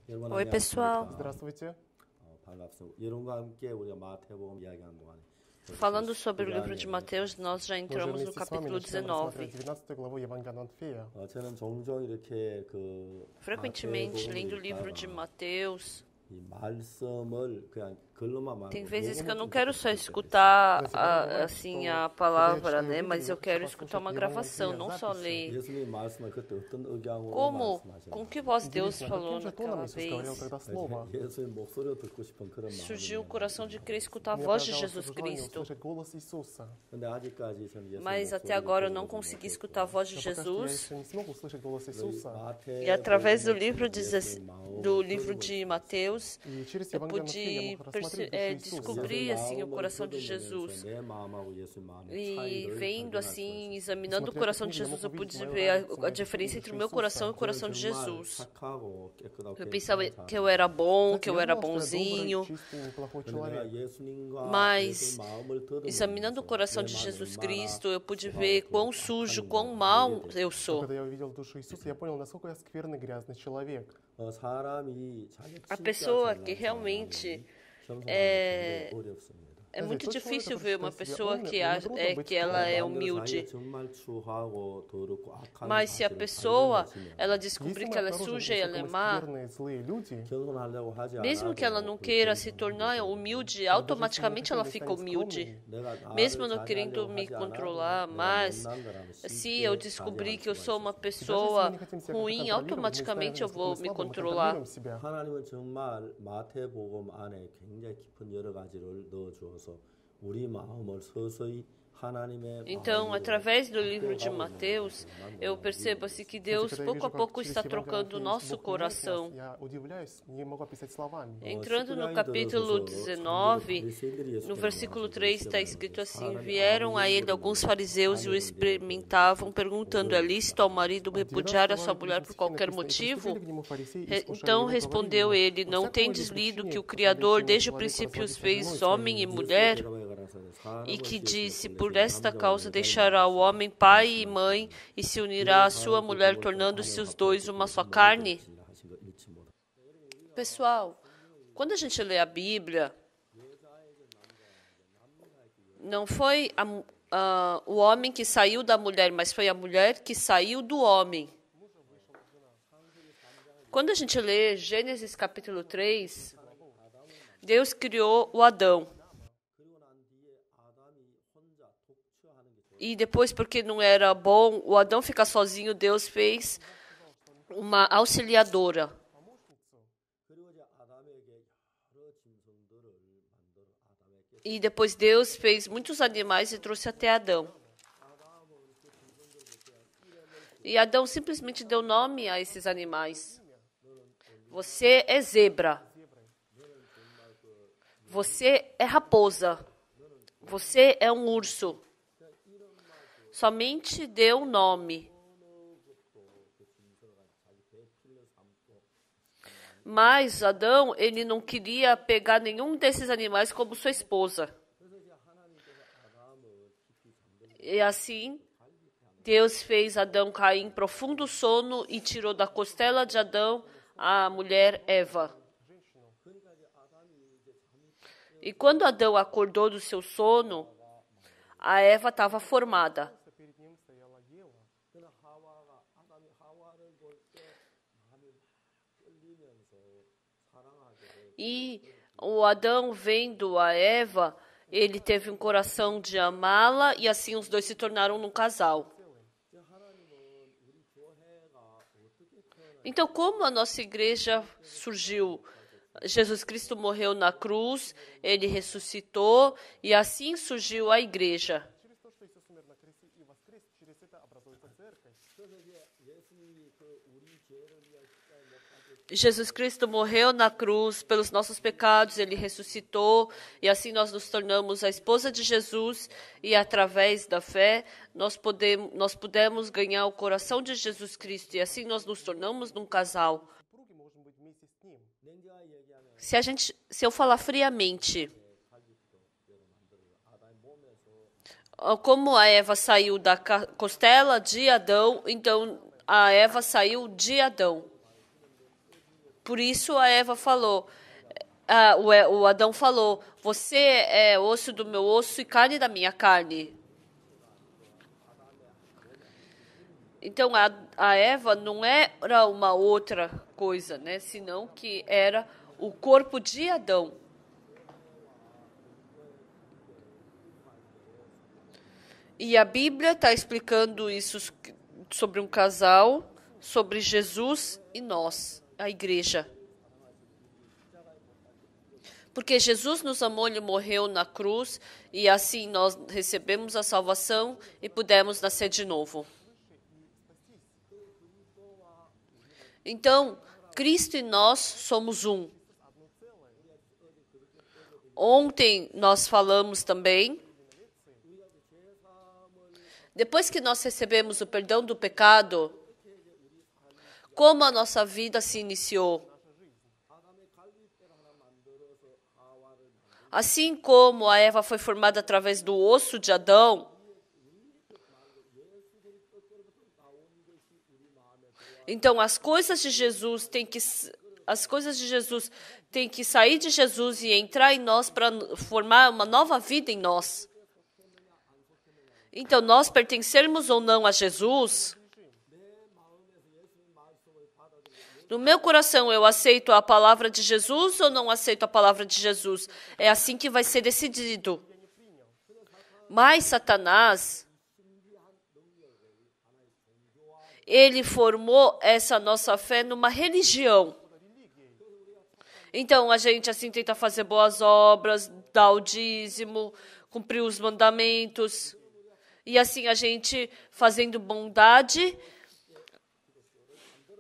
여러분 Oi, pessoal. 안녕하십니까? Здравствуйте. 반갑습니다. 여러분과 함께 우리가 마태복음 이야기하는 동안에 Falando sobre o livro de Mateus, nós já Мы уже entramos no вместе с вами capítulo начинаем рассматривать 19. 19 главу Евангелия от Матфея. 저는 종종 이렇게 그 Frequentemente, lendo o 마태복음을 livro de 읽다가 Mateus, 이 말씀을 그냥 글로만 말하고 tem vezes que eu não 녹음을 quero 좀 só 듣고 escutar Mas agora assim estou a palavra, deixando né? o Mas vídeo eu quero para escutar uma escutar gravação, Евангелие não só записи. ler. 예수님 말씀을 그때 어떤 의경으로 Como, com 말씀하셨는지 que voz Deus Интересно, falou каким же тоном naquela Иисус говорил vez? тогда слово? 예수님 목소리를 듣고 싶은 그런 Surgiu o 마음이 coração de querer escutar a Мне voz de оказалось Jesus желание Cristo. услышать голос Иисуса. 근데 아직까지 저는 예수님 Mas até 목소리를 agora eu não 들어보지 consegui 못했고, escutar a voz de Но пока что я Jesus. еще не смог услышать голос Иисуса. E através do 마태복음을 livro, 통해서 do 예수님의 livro 마음을 de Mateus, И через eu Евангелие от Матфея я pude мог рассмотреть душу Иисуса. descobrir assim o coração de Jesus. E vendo assim, examinando o coração de Jesus, eu pude ver a diferença entre o meu coração e o coração de Jesus. Eu pensava que eu era bom, que eu era bonzinho, mas examinando o coração de Jesus Cristo, eu pude ver quão sujo, quão mal eu sou. Когда я увидел душу Иисуса, я понял, насколько я скверный, грязный человек. A pessoa que realmente é muito difícil ver uma pessoa que ela é humilde. Mas se a pessoa ela descobrir que ela é suja e ela é má, mesmo que ela não queira se tornar humilde, automaticamente ela fica humilde. Mesmo não querendo me controlar, mas se eu descobrir que eu sou uma pessoa ruim, automaticamente eu vou me controlar. 하나님은 정말 마태복음 안에 굉장히 깊은 여러 가지를 넣어주어서 우리 마음을 서서히 Então, através do livro de Mateus, eu percebo assim que Deus pouco a pouco está trocando o nosso coração. Entrando no capítulo 19, no versículo 3 está escrito assim: vieram a ele alguns fariseus e o experimentavam, perguntando: é lícito ao marido repudiar a sua mulher por qualquer motivo? Então respondeu ele: não tendes lido que o Criador desde o princípio os fez homem e mulher? E que disse: por esta causa deixará o homem pai e mãe e se unirá à sua mulher, tornando-se os dois uma só carne? Pessoal, quando a gente lê a Bíblia, não foi o homem que saiu da mulher, mas foi a mulher que saiu do homem. Quando a gente lê Gênesis capítulo 3, Deus criou o Adão. E depois, porque não era bom o Adão ficar sozinho, Deus fez uma auxiliadora. E depois Deus fez muitos animais e trouxe até Adão. E Adão simplesmente deu nome a esses animais. Você é zebra. Você é raposa. Você é um urso. Somente deu nome. Mas Adão, ele não queria pegar nenhum desses animais como sua esposa. E assim, Deus fez Adão cair em profundo sono e tirou da costela de Adão a mulher Eva. E quando Adão acordou do seu sono, a Eva estava formada. E o Adão, vendo a Eva, ele teve um coração de amá-la e assim os dois se tornaram um casal. Então, como a nossa igreja surgiu? Jesus Cristo morreu na cruz, ele ressuscitou e assim surgiu a igreja. Jesus Cristo morreu na cruz pelos nossos pecados, ele ressuscitou e assim nós nos tornamos a esposa de Jesus e através da fé nós podemos ganhar o coração de Jesus Cristo e assim nós nos tornamos um casal. Se eu falar friamente, como a Eva saiu da costela de Adão, então a Eva saiu de Adão. Por isso a Eva falou, o Adão falou, você é osso do meu osso e carne da minha carne. Então a Eva não era uma outra coisa, né? Senão que era o corpo de Adão. E a Bíblia está explicando isso sobre um casal, sobre Jesus e nós, a igreja. Porque Jesus nos amou, Ele morreu na cruz, e assim nós recebemos a salvação e pudemos nascer de novo. Então, Cristo e nós somos um. Ontem nós falamos também, depois que nós recebemos o perdão do pecado, como a nossa vida se iniciou. Assim como a Eva foi formada através do osso de Adão, então as coisas de Jesus têm que sair de Jesus e entrar em nós para formar uma nova vida em nós. Então, nós pertencermos ou não a Jesus, no meu coração eu aceito a palavra de Jesus ou não aceito a palavra de Jesus? É assim que vai ser decidido. Mas Satanás, ele formou essa nossa fé numa religião. Então, a gente assim tenta fazer boas obras, dar o dízimo, cumprir os mandamentos. E assim, a gente fazendo bondade,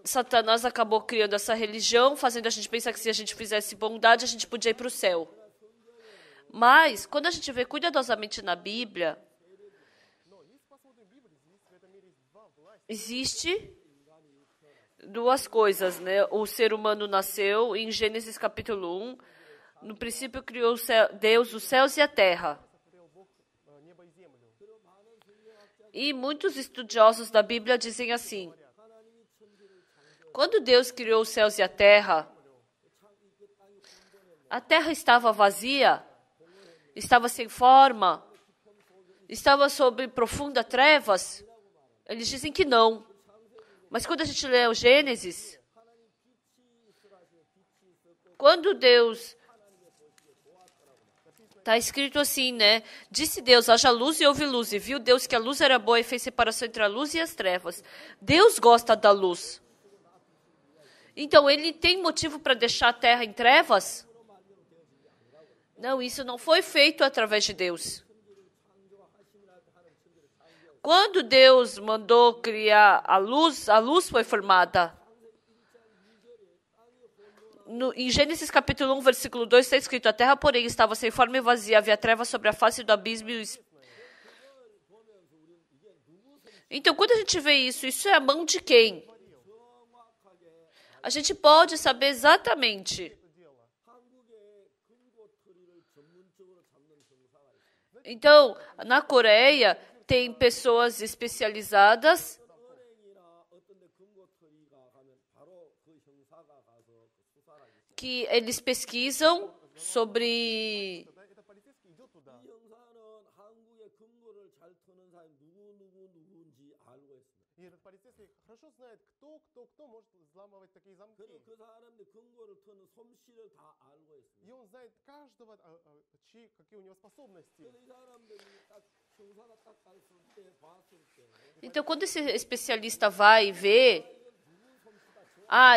Satanás acabou criando essa religião, fazendo a gente pensar que se a gente fizesse bondade, a gente podia ir para o céu. Mas, quando a gente vê cuidadosamente na Bíblia, existe duas coisas, né? O ser humano nasceu em Gênesis capítulo 1. No princípio criou Deus os céus e a terra. E muitos estudiosos da Bíblia dizem assim, quando Deus criou os céus e a terra estava vazia, estava sem forma, estava sob profunda trevas. Eles dizem que não. Mas quando a gente lê o Gênesis, quando Deus... Está escrito assim, né? Disse Deus, haja luz e houve luz. E viu Deus que a luz era boa e fez separação entre a luz e as trevas. Deus gosta da luz. Então, Ele tem motivo para deixar a terra em trevas? Não, isso não foi feito através de Deus. Quando Deus mandou criar a luz foi formada. Em Gênesis capítulo 1, versículo 2, está escrito, a terra, porém, estava sem forma e vazia, havia trevas sobre a face do abismo. Então, quando a gente vê isso é a mão de quem? A gente pode saber exatamente. Então, na Coreia, tem pessoas especializadas que eles pesquisam sobre Então, quando esse especialista vai ver,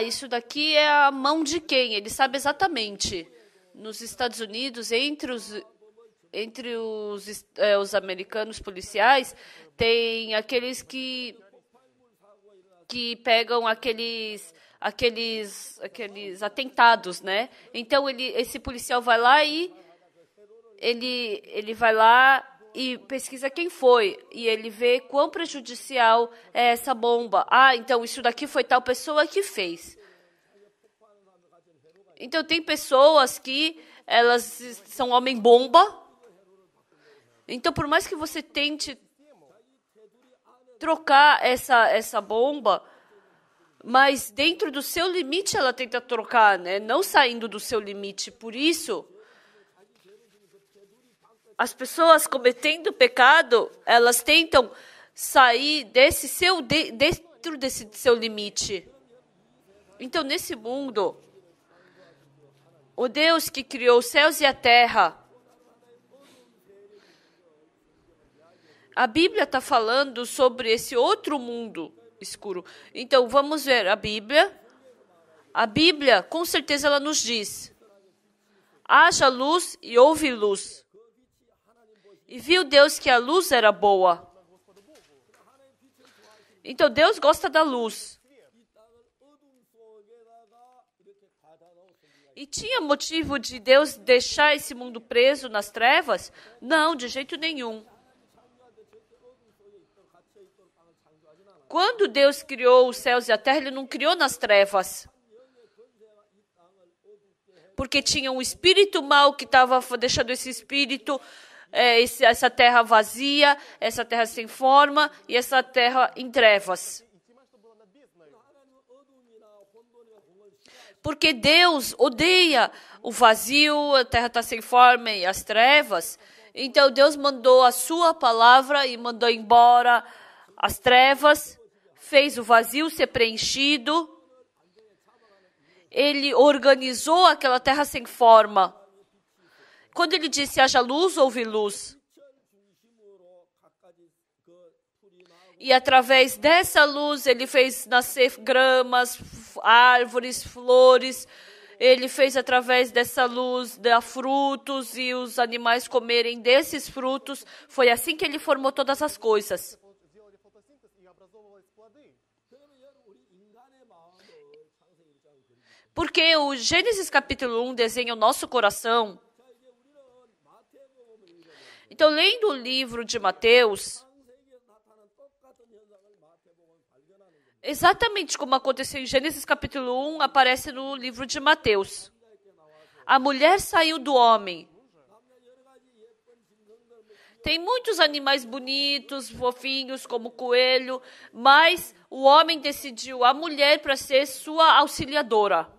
isso daqui é a mão de quem? Ele sabe exatamente. Nos Estados Unidos, entre os americanos policiais, tem aqueles que pegam aqueles atentados, né? Então, esse policial vai lá e ele vai lá e pesquisa quem foi, e ele vê quão prejudicial é essa bomba. Então isso daqui foi tal pessoa que fez. Então tem pessoas que elas são homem-bomba. Então por mais que você tente trocar essa bomba, Mas dentro do seu limite ela tenta trocar, né? Não saindo do seu limite. Por isso, as pessoas cometendo pecado, elas tentam sair dentro desse seu limite. Então, nesse mundo, o Deus que criou os céus e a terra, a Bíblia está falando sobre esse outro mundo escuro. Então, vamos ver a Bíblia. A Bíblia, com certeza, ela nos diz: haja luz e houve luz. E viu Deus que a luz era boa. Então, Deus gosta da luz. E tinha motivo de Deus deixar esse mundo preso nas trevas? Não, de jeito nenhum. Quando Deus criou os céus e a terra, Ele não criou nas trevas. Porque tinha um espírito mau que estava deixando esse espírito, essa terra vazia, essa terra sem forma e essa terra em trevas. Porque Deus odeia o vazio, a terra está sem forma e as trevas. Então Deus mandou a sua palavra e mandou embora as trevas, fez o vazio ser preenchido. Ele organizou aquela terra sem forma. Quando ele disse haja luz, houve luz. E através dessa luz ele fez nascer gramas, árvores, flores. Ele fez através dessa luz dar frutos e os animais comerem desses frutos. Foi assim que ele formou todas as coisas. Porque o Gênesis capítulo 1 desenha o nosso coração. Então, lendo o livro de Mateus, exatamente como aconteceu em Gênesis capítulo 1, aparece no livro de Mateus. A mulher saiu do homem. Tem muitos animais bonitos, fofinhos, como coelho, mas o homem decidiu a mulher para ser sua auxiliadora.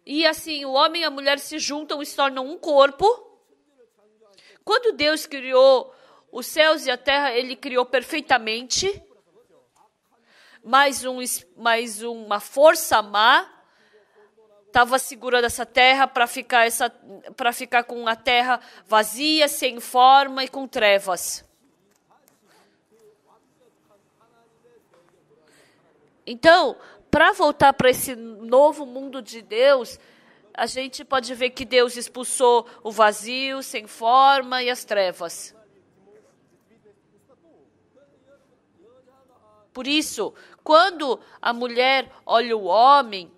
E assim, o homem e a mulher se juntam e se tornam um corpo. Quando Deus criou os céus e a terra, Ele criou perfeitamente. Mas uma força má estava segurando essa terra para ficar com a terra vazia, sem forma e com trevas. Então, para voltar para esse novo mundo de Deus, a gente pode ver que Deus expulsou o vazio, sem forma e as trevas. Por isso, quando a mulher olha o homem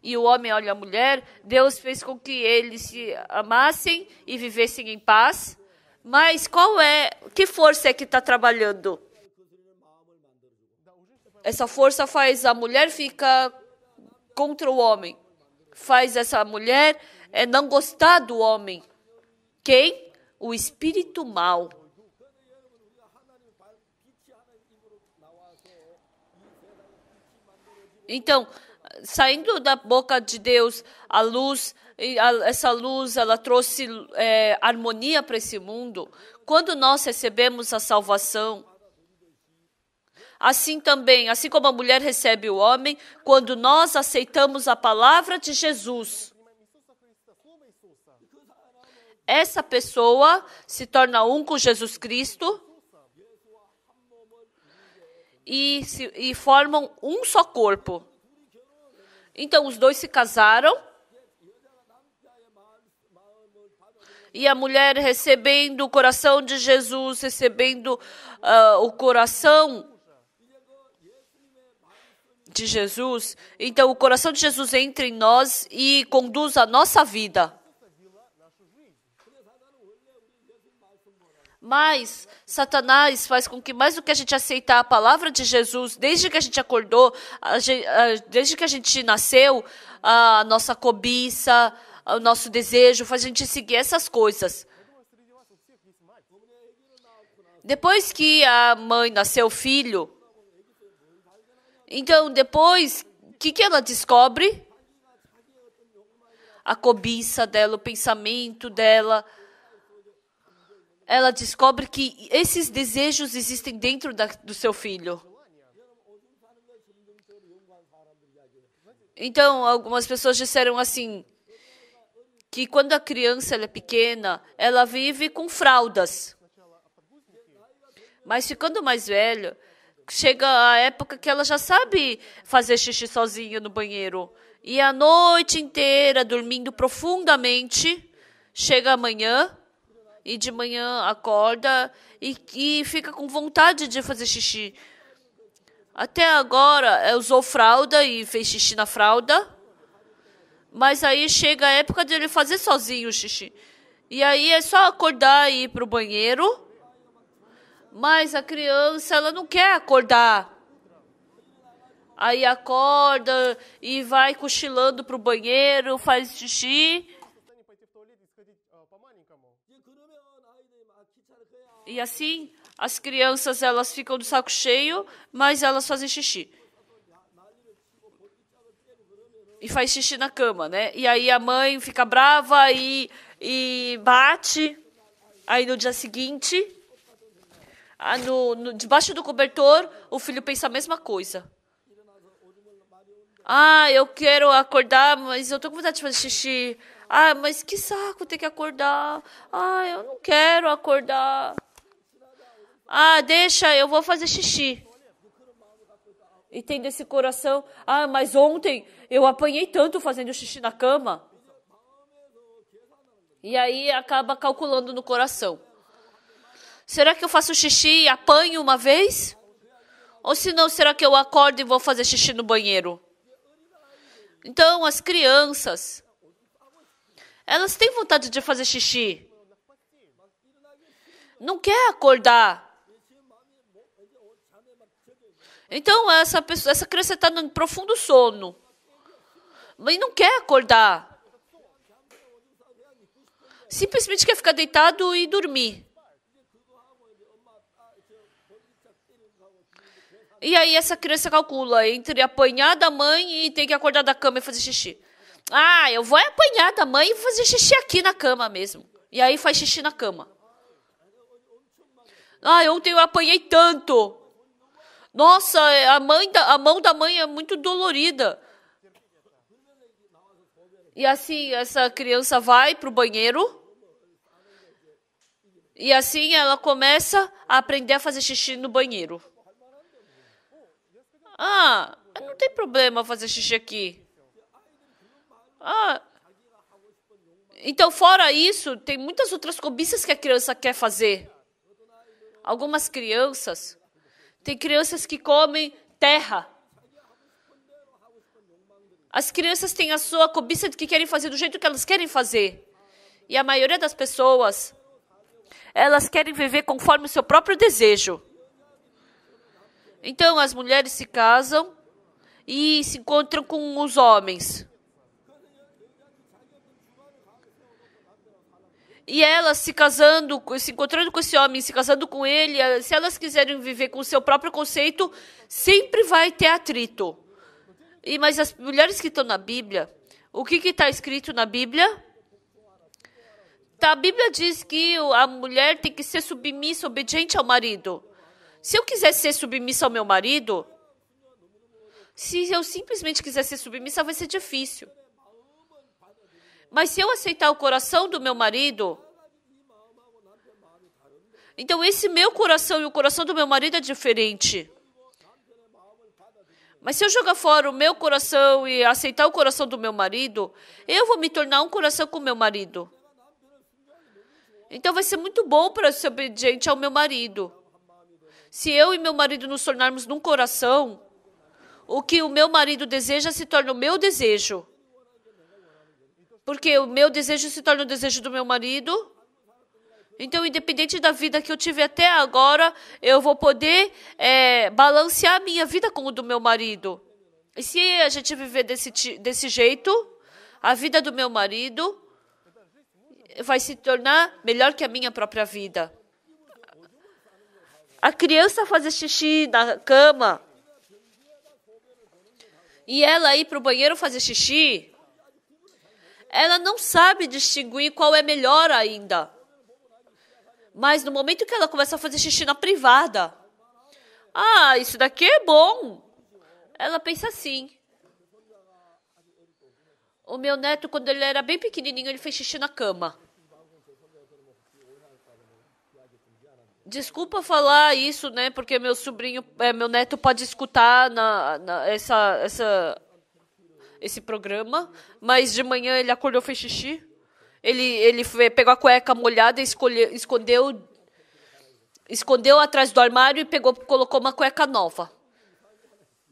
e o homem olha a mulher, Deus fez com que eles se amassem e vivessem em paz. Mas que força é que está trabalhando? Essa força faz a mulher ficar contra o homem. Faz essa mulher não gostar do homem. Quem? O espírito mau. Então, saindo da boca de Deus, a luz, essa luz, ela trouxe harmonia para esse mundo. Quando nós recebemos a salvação, assim também, assim como a mulher recebe o homem, quando nós aceitamos a palavra de Jesus, essa pessoa se torna um com Jesus Cristo e formam um só corpo. Então, os dois se casaram e a mulher recebendo o coração de Jesus, recebendo o coração de Jesus, então o coração de Jesus entra em nós e conduz a nossa vida. Mas Satanás faz com que, mais do que a gente aceitar a palavra de Jesus, desde que a gente acordou, desde que a gente nasceu, a nossa cobiça, o nosso desejo, faz a gente seguir essas coisas. Depois que a mãe nasceu o filho, então depois, o que ela descobre? A cobiça dela, o pensamento dela. Ela descobre que esses desejos existem dentro do seu filho. Então, algumas pessoas disseram assim, que quando a criança ela é pequena, ela vive com fraldas. Mas ficando mais velha, chega a época que ela já sabe fazer xixi sozinha no banheiro. E a noite inteira, dormindo profundamente, chega amanhã, e de manhã acorda e fica com vontade de fazer xixi. Até agora, usou fralda e fez xixi na fralda. Mas aí chega a época de ele fazer sozinho o xixi. E aí é só acordar e ir para o banheiro. Mas a criança, ela não quer acordar. Aí acorda e vai cochilando para o banheiro, faz xixi. E assim, as crianças, elas ficam do saco cheio, mas elas fazem xixi. E faz xixi na cama, né? E aí a mãe fica brava e bate. Aí no dia seguinte, debaixo do cobertor, o filho pensa a mesma coisa. Ah, eu quero acordar, mas eu tô com vontade de fazer xixi. Ah, mas que saco ter que acordar. Ah, eu não quero acordar. Ah, deixa, eu vou fazer xixi. E tem desse coração. Ah, mas ontem eu apanhei tanto fazendo xixi na cama. E aí acaba calculando no coração. Será que eu faço xixi e apanho uma vez? Ou se não, será que eu acordo e vou fazer xixi no banheiro? Então, as crianças, elas têm vontade de fazer xixi. Não quer acordar. Então, essa criança está num profundo sono. Mas não quer acordar. Simplesmente quer ficar deitado e dormir. E aí essa criança calcula entre apanhar da mãe e ter que acordar da cama e fazer xixi. Ah, eu vou apanhar da mãe e fazer xixi aqui na cama mesmo. E aí faz xixi na cama. Ah, ontem eu apanhei tanto. Nossa, a mão da mãe é muito dolorida. E assim, essa criança vai para o banheiro. E assim ela começa a aprender a fazer xixi no banheiro. Ah, não tem problema fazer xixi aqui. Ah, então fora isso, tem muitas outras cobiças que a criança quer fazer. Algumas crianças, tem crianças que comem terra. As crianças têm a sua cobiça de que querem fazer do jeito que elas querem fazer. E a maioria das pessoas, elas querem viver conforme o seu próprio desejo. Então, as mulheres se casam e se encontram com os homens. E elas se casando, se encontrando com esse homem, se casando com ele, se elas quiserem viver com o seu próprio conceito, sempre vai ter atrito. Mas as mulheres que estão na Bíblia, o que está escrito na Bíblia? A Bíblia diz que a mulher tem que ser submissa, obediente ao marido. Se eu quiser ser submissa ao meu marido, se eu simplesmente quiser ser submissa, vai ser difícil. Mas se eu aceitar o coração do meu marido, então esse meu coração e o coração do meu marido é diferente. Mas se eu jogar fora o meu coração e aceitar o coração do meu marido, eu vou me tornar um coração com o meu marido. Então vai ser muito bom para ser obediente ao meu marido. Se eu e meu marido nos tornarmos num coração, o que o meu marido deseja se torna o meu desejo. Porque o meu desejo se torna o desejo do meu marido. Então, independente da vida que eu tive até agora, eu vou poder balancear a minha vida com o do meu marido. E se a gente viver desse jeito, a vida do meu marido vai se tornar melhor que a minha própria vida. a criança fazer xixi na cama e ela ir para o banheiro fazer xixi, ela não sabe distinguir qual é melhor ainda. Mas no momento que ela começa a fazer xixi na privada, isso daqui é bom. Ela pensa assim. O meu neto, quando ele era bem pequenininho, ele fez xixi na cama. Desculpa falar isso, né? Porque meu neto pode escutar esse programa. Mas de manhã ele acordou, fez xixi. Ele pegou a cueca molhada e escondeu atrás do armário e colocou uma cueca nova.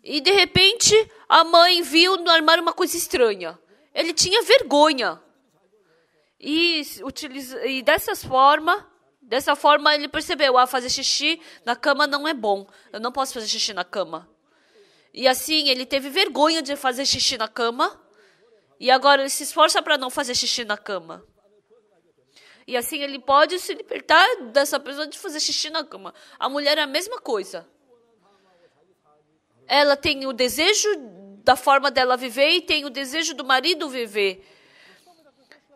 E de repente a mãe viu no armário uma coisa estranha. Ele tinha vergonha. E dessa forma ele percebeu, fazer xixi na cama não é bom. Eu não posso fazer xixi na cama. E assim ele teve vergonha de fazer xixi na cama. E agora ele se esforça para não fazer xixi na cama. E assim ele pode se libertar dessa pessoa de fazer xixi na cama. A mulher é a mesma coisa. Ela tem o desejo da forma dela viver e tem o desejo do marido viver.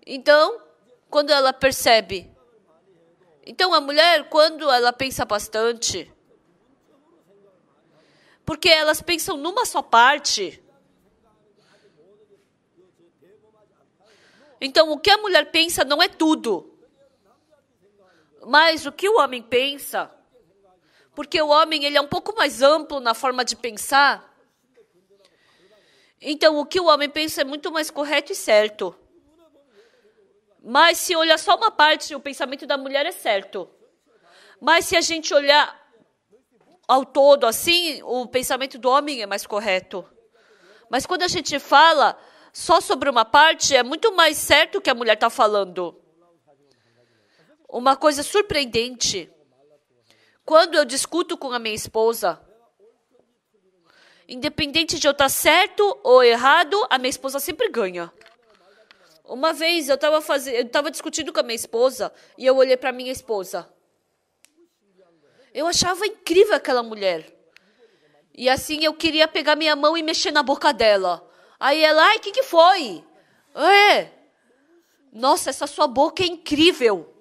Então, quando ela percebe. Então, a mulher, quando ela pensa bastante, porque elas pensam numa só parte. Então, o que a mulher pensa não é tudo. Mas o que o homem pensa, porque o homem ele é um pouco mais amplo na forma de pensar. Então, o que o homem pensa é muito mais correto e certo. Mas se olhar só uma parte, o pensamento da mulher é certo. Mas se a gente olhar ao todo assim, o pensamento do homem é mais correto. Mas quando a gente fala só sobre uma parte, é muito mais certo o que a mulher está falando. Uma coisa surpreendente. Quando eu discuto com a minha esposa, independente de eu estar certo ou errado, a minha esposa sempre ganha. Uma vez eu estava discutindo com a minha esposa e eu olhei para a minha esposa. Eu achava incrível aquela mulher. E assim eu queria pegar minha mão e mexer na boca dela. Aí ela, o que foi? Nossa, essa sua boca é incrível.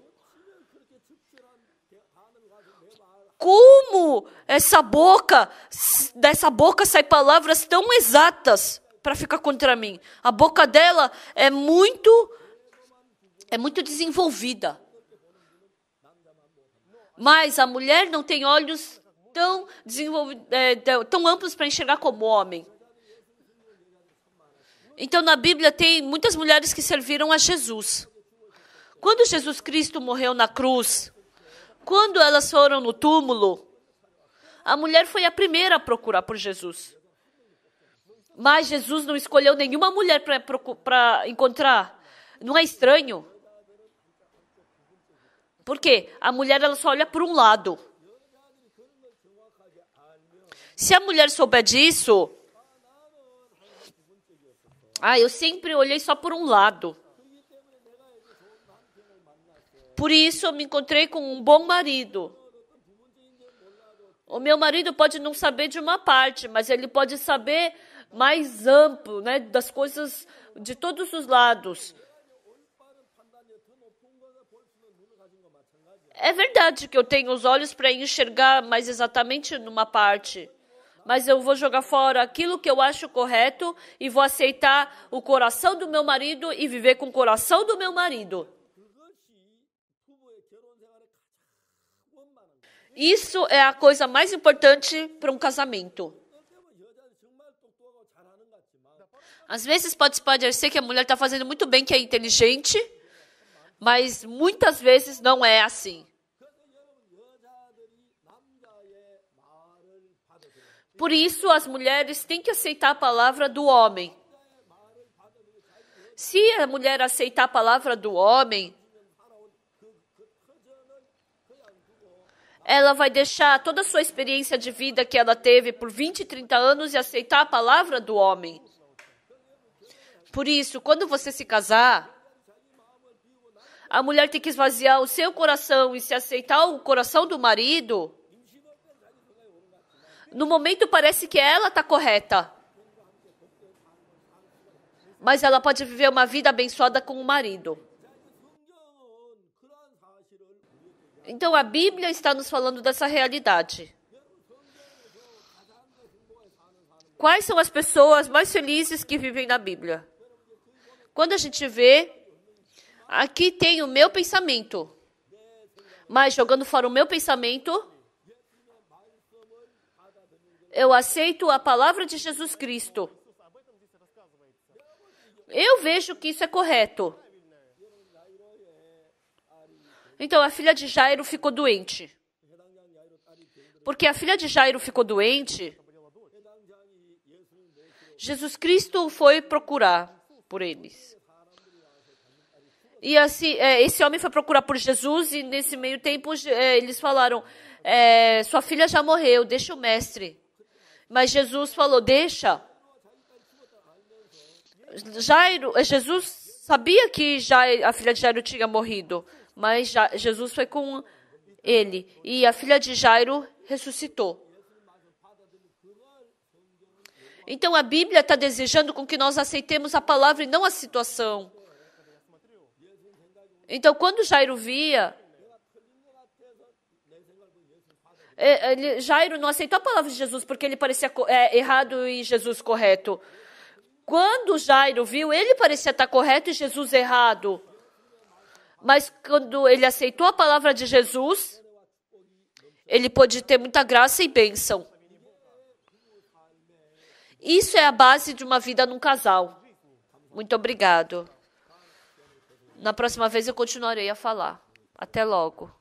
Como dessa boca saem palavras tão exatas para ficar contra mim? A boca dela é muito desenvolvida. Mas a mulher não tem olhos tão amplos para enxergar como o homem. Então, na Bíblia, tem muitas mulheres que serviram a Jesus. Quando Jesus Cristo morreu na cruz, quando elas foram no túmulo, a mulher foi a primeira a procurar por Jesus. Mas Jesus não escolheu nenhuma mulher para encontrar. Não é estranho? Por quê? A mulher ela só olha por um lado. Se a mulher souber disso, eu sempre olhei só por um lado. Por isso eu me encontrei com um bom marido. O meu marido pode não saber de uma parte, mas ele pode saber mais amplo, né, das coisas de todos os lados. É verdade que eu tenho os olhos para enxergar mais exatamente numa parte. Mas eu vou jogar fora aquilo que eu acho correto e vou aceitar o coração do meu marido e viver com o coração do meu marido. Isso é a coisa mais importante para um casamento. Às vezes pode parecer que a mulher está fazendo muito bem, que é inteligente, mas muitas vezes não é assim. Por isso, as mulheres têm que aceitar a palavra do homem. Se a mulher aceitar a palavra do homem, ela vai deixar toda a sua experiência de vida que ela teve por 20, 30 anos e aceitar a palavra do homem. Por isso, quando você se casar, a mulher tem que esvaziar o seu coração e se aceitar o coração do marido. No momento parece que ela está correta. Mas ela pode viver uma vida abençoada com o marido. Então a Bíblia está nos falando dessa realidade. Quais são as pessoas mais felizes que vivem na Bíblia? Quando a gente vê, aqui tem o meu pensamento. Mas jogando fora o meu pensamento, eu aceito a palavra de Jesus Cristo. Eu vejo que isso é correto. Então a filha de Jairo ficou doente. Porque a filha de Jairo ficou doente, Jesus Cristo foi procurar por eles. E assim, esse homem foi procurar por Jesus e nesse meio tempo eles falaram, sua filha já morreu, deixa o mestre. Mas Jesus falou, deixa. Jesus sabia que a filha de Jairo tinha morrido, mas Jesus foi com ele. E a filha de Jairo ressuscitou. Então a Bíblia está desejando com que nós aceitemos a palavra e não a situação. Então quando Jairo via, Jairo não aceitou a palavra de Jesus porque ele parecia errado e Jesus correto. Quando Jairo viu, ele parecia estar correto e Jesus errado. Mas quando ele aceitou a palavra de Jesus, ele pôde ter muita graça e bênção. Isso é a base de uma vida num casal. Muito obrigado. Na próxima vez eu continuarei a falar. Até logo.